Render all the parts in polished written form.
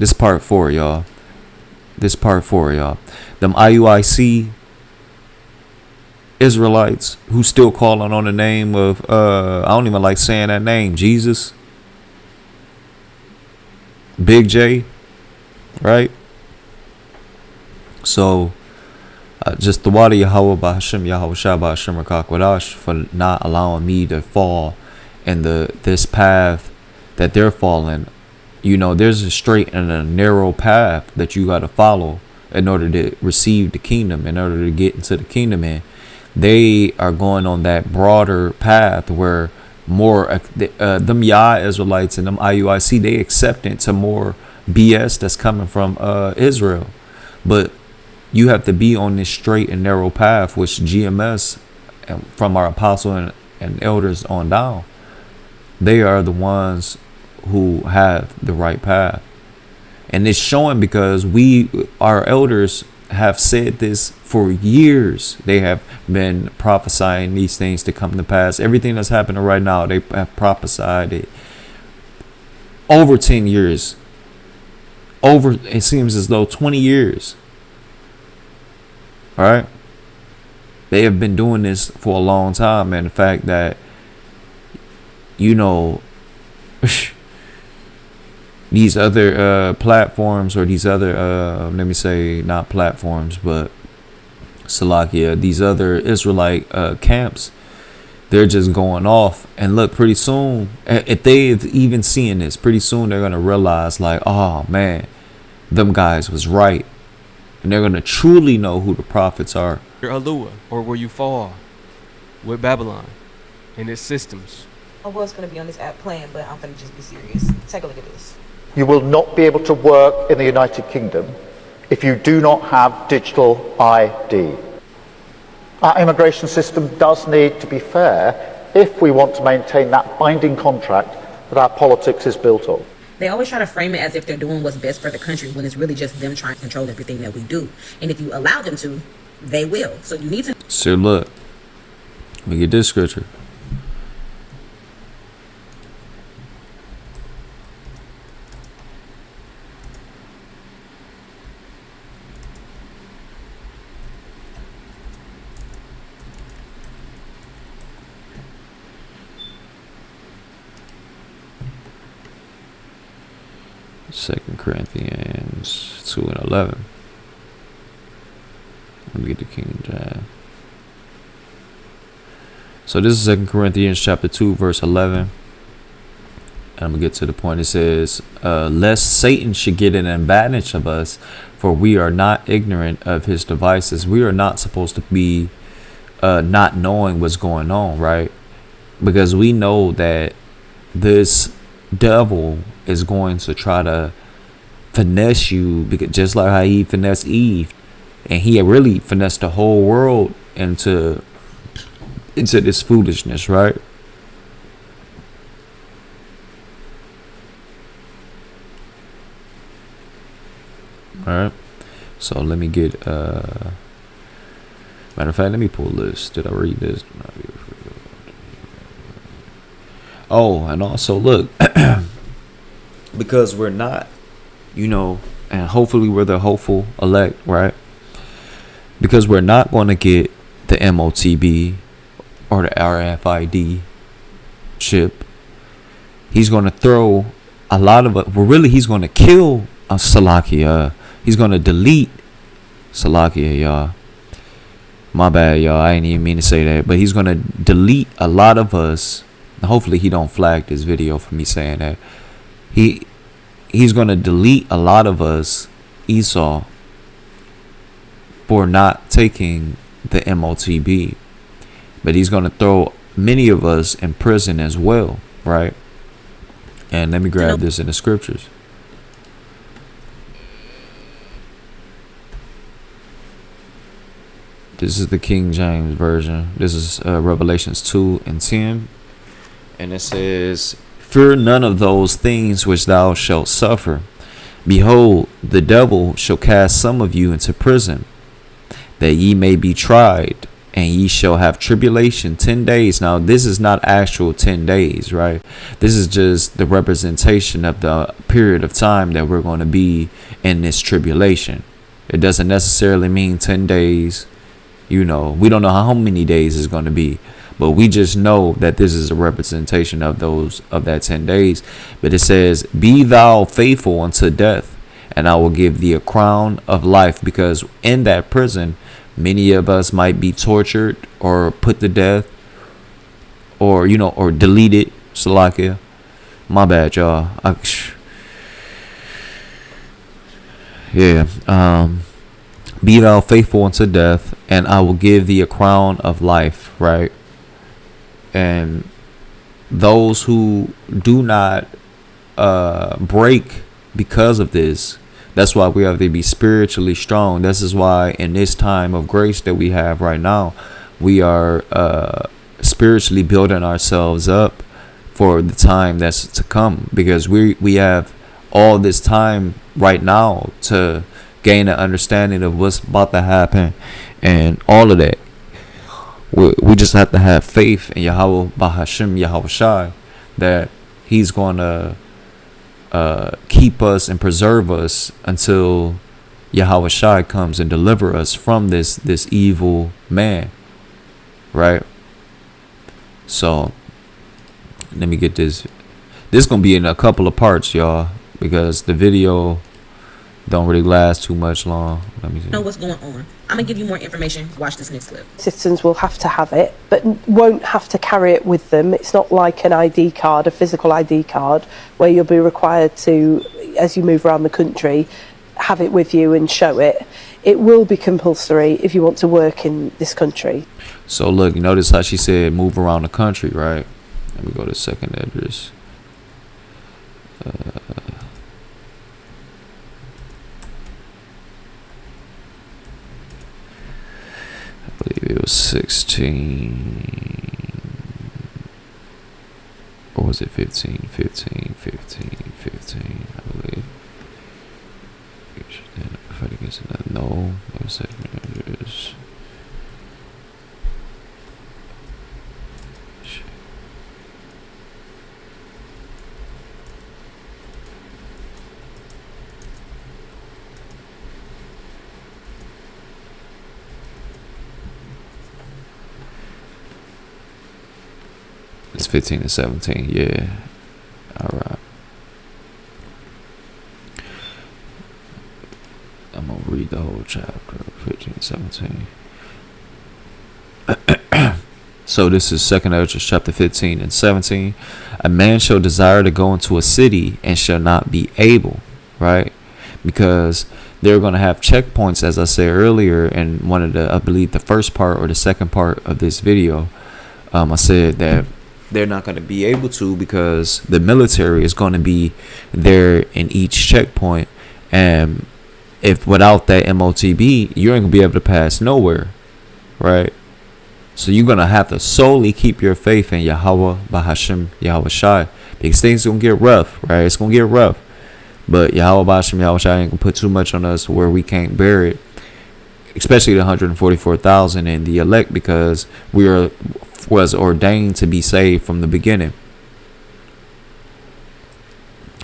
This part 4, y'all. This part 4, y'all. Them IUIC Israelites who still calling on the name of I don't even like saying that name, Jesus, Big J, right? So just the water Yahweh Bahashim Yahweh Shabbat Hashem Rakakwadash for not allowing me to fall in this path that they're falling. You know, there's a straight and a narrow path that you got to follow in order to receive the kingdom, in order to get into the kingdom. And they are going on that broader path where more them Yah Israelites and them IUIC, they accepting to more BS that's coming from Israel. But you have to be on this straight and narrow path, which GMS from our apostle and elders on down, they are the ones who have the right path. And it's showing because our elders have said this for years. They have been prophesying these things to come to pass. Everything that's happening right now, they have prophesied it over 10 years. It seems as though 20 years. All right. They have been doing this for a long time. And the fact that, you know, these other platforms, or these other, let me say, not platforms, but Salakia, these other Israelite camps, they're just going off. And look, pretty soon, if they've even seen this, pretty soon they're going to realize, like, oh, man, them guys was right. And they're going to truly know who the prophets are. Your Alua, or where you fall with Babylon and its systems. I was going to be on this app playing, but I'm going to just be serious. Take a look at this. You will not be able to work in the United Kingdom if you do not have digital ID. Our immigration system does need to be fair if we want to maintain that binding contract that our politics is built on. They always try to frame it as if they're doing what's best for the country when it's really just them trying to control everything that we do. And if you allow them to, they will. So you need to... So look, let me get this scripture. Second Corinthians 2:11. Let me get the King James. So this is Second Corinthians chapter 2 verse 11. And I'm gonna get to the point. It says, lest Satan should get an advantage of us, for we are not ignorant of his devices. We are not supposed to be not knowing what's going on, right? Because we know that this devil is going to try to finesse you, because just like how he finessed Eve, and he really finessed the whole world into this foolishness, right? All right. So let me get matter of fact, let me pull this. Did I read this? Oh, and also look, because we're not, you know, and hopefully we're the hopeful elect, right? Because we're not going to get the Motb or the RFID chip. He's going to throw a lot of it. Well, really, he's going to kill Salakia. He's going to delete Salakia, y'all. My bad, y'all. I didn't even mean to say that. But he's going to delete a lot of us. Hopefully he don't flag this video for me saying that. He's going to delete a lot of us, Esau, for not taking the Motb. But he's going to throw many of us in prison as well, right? And let me grab this in the scriptures. This is the King James Version. This is Revelations 2:10. And it says, fear none of those things which thou shalt suffer. Behold, the devil shall cast some of you into prison, that ye may be tried, and ye shall have tribulation 10 days. Now, this is not actual 10 days, right? This is just the representation of the period of time that we're going to be in this tribulation. It doesn't necessarily mean 10 days. You know, we don't know how many days it's going to be, but we just know that this is a representation of that 10 days. But it says, be thou faithful unto death, and I will give thee a crown of life. Because in that prison, many of us might be tortured or put to death, or, you know, or deleted. Salakia. My bad, y'all. Be thou faithful unto death, and I will give thee a crown of life, right? And those who do not break because of this, that's why we have to be spiritually strong. This is why in this time of grace that we have right now, we are spiritually building ourselves up for the time that's to come, because we have all this time right now to gain an understanding of what's about to happen and all of that. We just have to have faith in Yahweh Bahashim Yahweh Shai, that he's going to keep us and preserve us until Yahweh Shai comes and deliver us from this evil man, right? So let me get this. This gonna be in a couple of parts, y'all, because the video don't really last too much long. Let me see. Know what's going on. I'm gonna give you more information. Watch this next clip. Citizens will have to have it, but won't have to carry it with them. It's not like an ID card, a physical ID card, where you'll be required to, as you move around the country, have it with you and show it. It will be compulsory if you want to work in this country. So look, you notice how she said move around the country, right? Let me go to second address. I believe it was 16, or was it 15, I believe. Fight against that. No, it was second address. It's 15 and 17, yeah. Alright. I'm gonna read the whole chapter, 15 and 17. So this is 2nd Ezra chapter 15 and 17. A man shall desire to go into a city and shall not be able, right? Because they're going to have checkpoints, as I said earlier in one of the, I believe the first part or the second part of this video. I said that they're not going to be able to, because the military is going to be there in each checkpoint, and if without that Motb, you ain't gonna be able to pass nowhere, right? So you're gonna have to solely keep your faith in Yahweh Bahashim Yahweh Shai, because things gonna get rough, right? It's gonna get rough, but Yahweh Bahashim Yahweh Shai ain't gonna put too much on us where we can't bear it, especially the 144,000 and the elect, because was ordained to be saved from the beginning.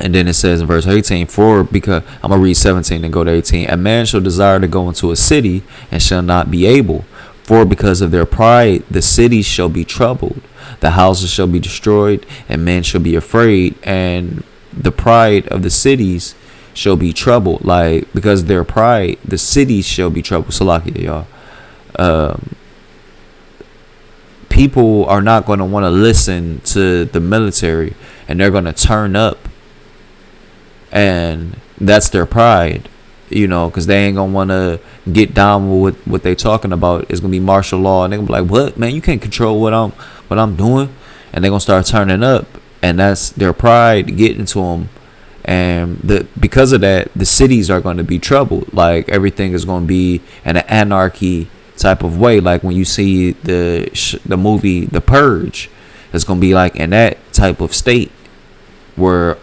And then it says in verse 18, because I'm going to read 17 and go to 18. A man shall desire to go into a city and shall not be able. For because of their pride, the cities shall be troubled. The houses shall be destroyed, and men shall be afraid. And the pride of the cities shall be troubled. Like, because of their pride, the cities shall be troubled. Salakia, y'all. People are not going to want to listen to the military, and they're going to turn up. And that's their pride, you know, because they ain't gonna want to get down with what they talking about. It's gonna be martial law, and they're gonna be like, "What, man? You can't control what I'm doing," and they're gonna start turning up, and that's their pride getting to them. And because of that, the cities are going to be troubled. Like, everything is going to be in an anarchy type of way. Like when you see the movie The Purge, it's gonna be like in that type of state where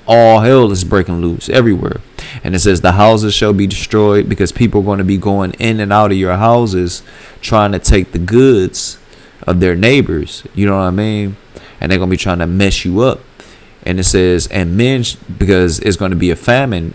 all hell is breaking loose everywhere. And it says the houses shall be destroyed because people are going to be going in and out of your houses trying to take the goods of their neighbors. You know what I mean? And they're going to be trying to mess you up. And it says, and men, because it's going to be a famine